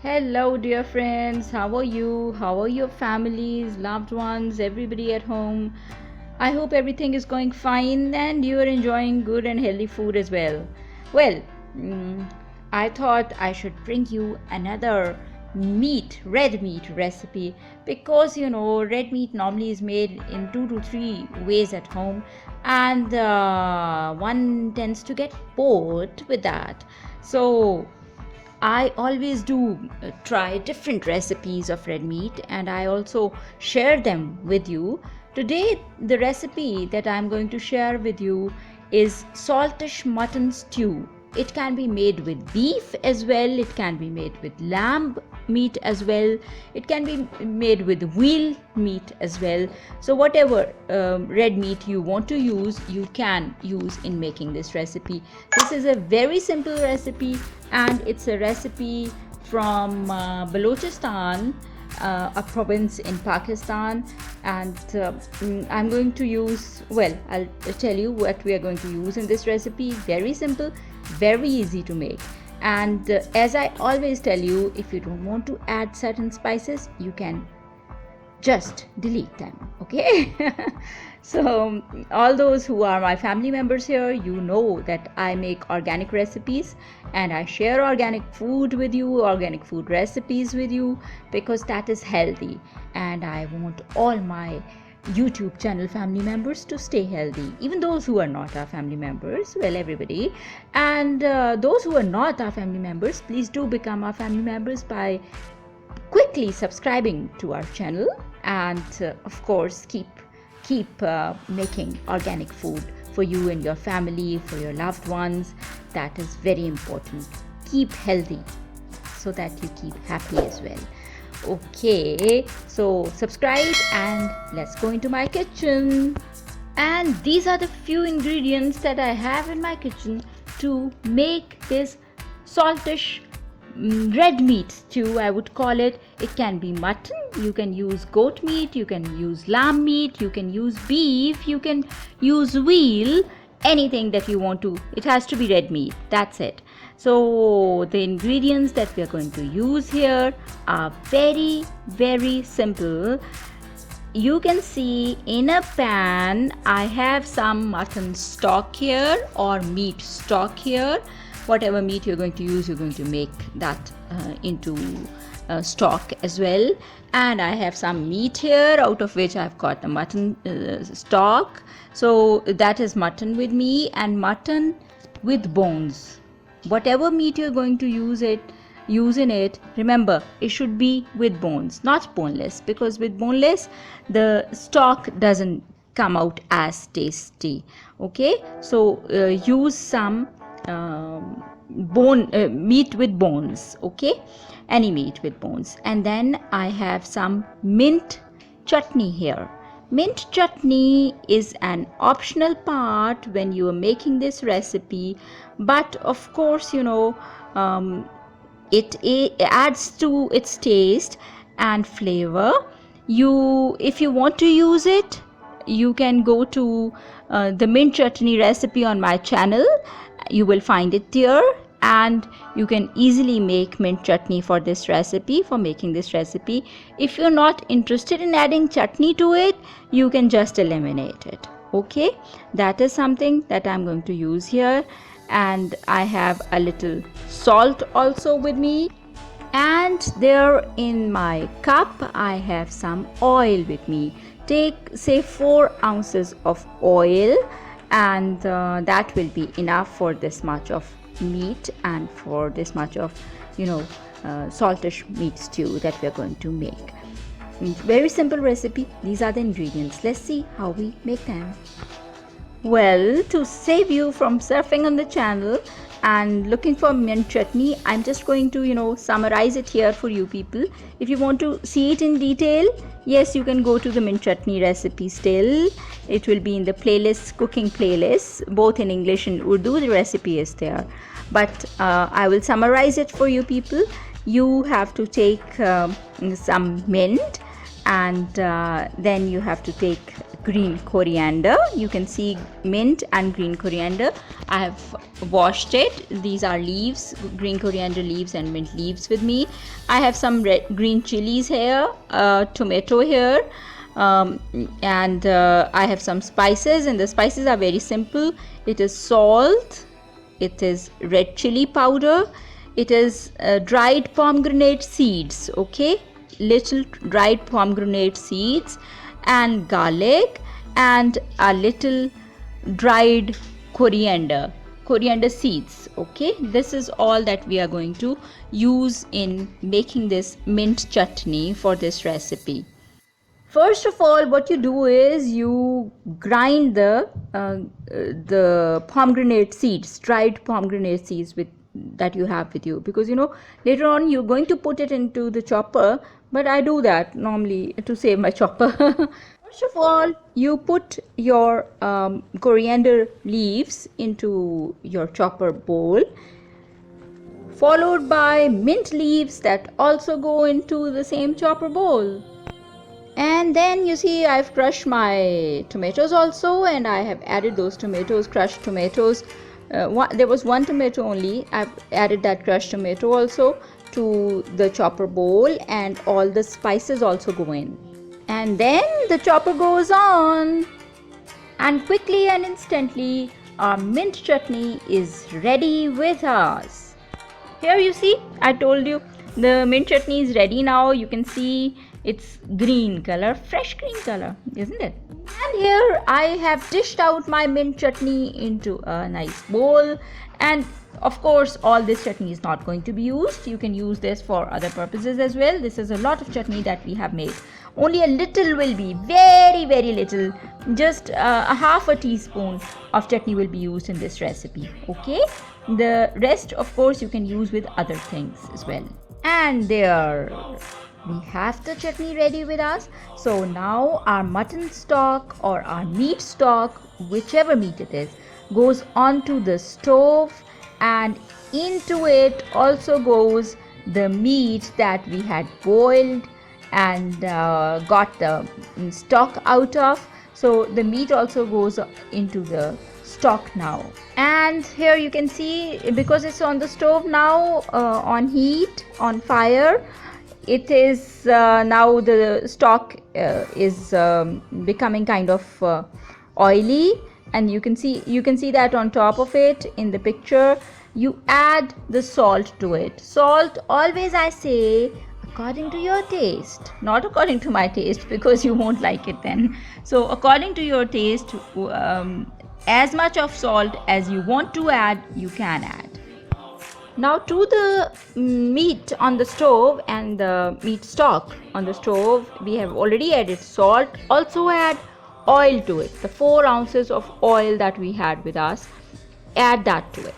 Hello, dear friends. How are you? How are your families, loved ones, everybody at home? I hope everything is going fine and you are enjoying good and healthy food as well. Well, mm, I thought I should bring you another red meat recipe because red meat normally is made in 2 to 3 ways at home, and one tends to get bored with that. So I always do try different recipes of red meat and I also share them with you. Today, the recipe that I'm going to share with you is saltish mutton stew. It can be made with beef as well, it can be made with lamb meat as well, it can be made with veal meat as well. So, whatever red meat you want to use, you can use in making this recipe. This is a very simple recipe and it's a recipe from Balochistan, a province in Pakistan. And I'm going to use, I'll tell you what we are going to use in this recipe. Very simple, very easy to make. And as I always tell you, if you don't want to add certain spices, you can just delete them, okay? So all those who are my family members here, you know that I make organic recipes and I share organic food with you, organic food recipes with you, because that is healthy and I want all my YouTube channel family members to stay healthy, even those who are not our family members, everybody. And those who are not our family members, please do become our family members by quickly subscribing to our channel, and of course keep making organic food for you and your family, for your loved ones. That is very important. Keep healthy so that you keep happy as well. Okay, so subscribe and let's go into my kitchen. And these are the few ingredients that I have in my kitchen to make this saltish red meat stew, I would call it. It can be mutton, you can use goat meat, you can use lamb meat, you can use beef, you can use veal, anything that you want to. It has to be red meat, that's it. So the ingredients that we are going to use here are very, very simple. You can see in a pan I have some mutton stock here or meat stock here. Whatever meat you're going to use, you're going to make that into stock as well. And I have some meat here, out of which I've got the mutton stock. So that is mutton with me, and mutton with bones. Whatever meat you're going to use in it, remember it should be with bones, not boneless, because with boneless the stock doesn't come out as tasty. Okay, so use some meat with bones, okay, any meat with bones. And then I have some mint chutney here. Mint chutney is an optional part when you are making this recipe, but of course it adds to its taste and flavor. If you want to use it, you can go to the mint chutney recipe on my channel. You will find it there, and you can easily make mint chutney for this recipe, for making this recipe. If you're not interested in adding chutney to it, you can just eliminate it. Okay, that is something that I'm going to use here. And I have a little salt also with me. And there in my cup I have some oil with me. Take say 4 ounces of oil, and that will be enough for this much of meat and for this much of saltish meat stew that we are going to make. Very simple recipe. These are the ingredients. Let's see how we make them. Well, to save you from surfing on the channel and looking for mint chutney, I'm just going to summarize it here for you people. If you want to see it in detail, yes, you can go to the mint chutney recipe still. It will be in the playlist, cooking playlist, both in English and Urdu. The recipe is there, but I will summarize it for you people. You have to take some mint, and then you have to take green coriander. You can see mint and green coriander. I have washed it. These are leaves, green coriander leaves and mint leaves with me. I have some green chilies here, tomato here, and I have some spices, and the spices are very simple. It is salt, it is red chili powder, it is dried pomegranate seeds, okay, little dried pomegranate seeds, and garlic, and a little dried coriander seeds. Okay, this is all that we are going to use in making this mint chutney for this recipe. First of all, what you do is you grind the pomegranate seeds, dried pomegranate seeds that you have with you, because later on you're going to put it into the chopper, but I do that normally to save my chopper. First of all, you put your coriander leaves into your chopper bowl, followed by mint leaves that also go into the same chopper bowl. And then you see I've crushed my tomatoes also, and I have added those tomatoes, crushed tomatoes. There was one tomato only. I've added that crushed tomato also to the chopper bowl, and all the spices also go in. And then the chopper goes on, and quickly and instantly our mint chutney is ready with us. Here you see, I told you the mint chutney is ready now. You can see it's green color, fresh green color, isn't it? And here I have dished out my mint chutney into a nice bowl, and of course all this chutney is not going to be used. You can use this for other purposes as well. This is a lot of chutney that we have made. Only a little will be, very little, just a half a teaspoon of chutney will be used in this recipe. Okay, the rest of course you can use with other things as well. And there we have the chutney ready with us. So now our mutton stock or our meat stock, whichever meat it is, goes onto the stove, and into it also goes the meat that we had boiled and got the stock out of. So the meat also goes into the stock now. And here you can see, because it's on the stove now, on heat, on fire, it is now the stock is becoming kind of oily, and you can see that on top of it in the picture. You add the salt to it. Salt, always I say, according to your taste, not according to my taste, because you won't like it then. So according to your taste, as much of salt as you want to add, you can add. Now to the meat on the stove and the meat stock on the stove, we have already added salt. Also add oil to it. The 4 ounces of oil that we had with us, add that to it.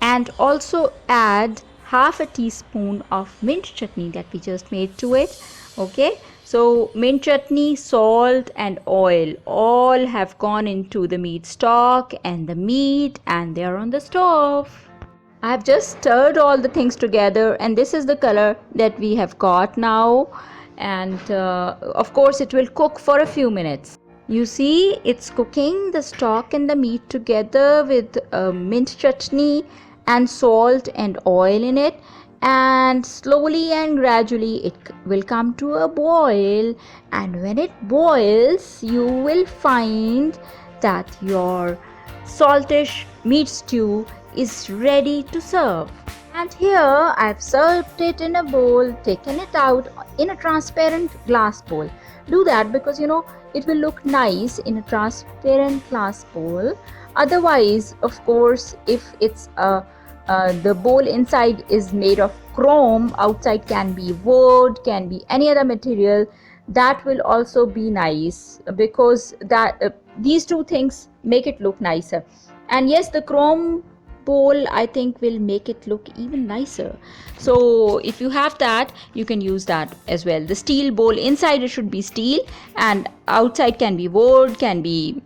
And also add half a teaspoon of mint chutney that we just made to it. Okay, so mint chutney, salt and oil all have gone into the meat stock and the meat, and they are on the stove. I have just stirred all the things together, and this is the color that we have got now. And of course it will cook for a few minutes. You see, it's cooking the stock and the meat together with mint chutney and salt and oil in it, and slowly and gradually it will come to a boil. And when it boils, you will find that your saltish meat stew is ready to serve. And here I have served it in a bowl, taken it out in a transparent glass bowl. Do that because it will look nice in a transparent glass bowl. Otherwise, of course, if it's the bowl inside is made of chrome, outside can be wood, can be any other material, that will also be nice, because that these two things make it look nicer. And yes, the chrome bowl I think will make it look even nicer. So if you have that, you can use that as well. The steel bowl, inside it should be steel, and outside can be wood, can be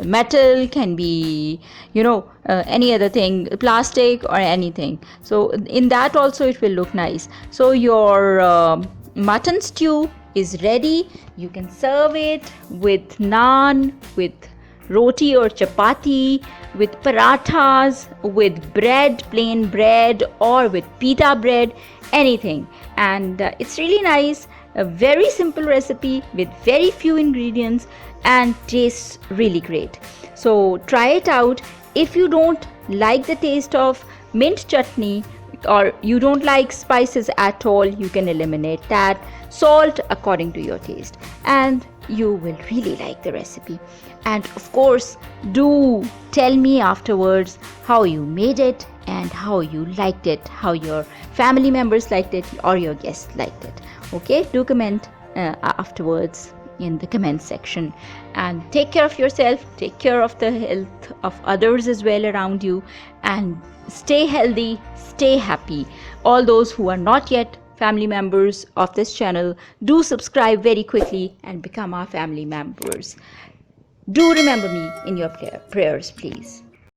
metal, can be any other thing, plastic or anything. So in that also it will look nice. So your mutton stew is ready. You can serve it with naan, with roti or chapati, with parathas, with bread, plain bread, or with pita bread, anything. And it's really nice, a very simple recipe with very few ingredients and tastes really great. So try it out. If you don't like the taste of mint chutney, or you don't like spices at all, you can eliminate that. Salt according to your taste, and you will really like the recipe. And of course, do tell me afterwards how you made it and how you liked it, how your family members liked it or your guests liked it. Okay, do comment afterwards in the comment section. And take care of yourself, take care of the health of others as well around you, and stay healthy, stay happy. All those who are not yet family members of this channel, do subscribe very quickly and become our family members. Do remember me in your prayers, please.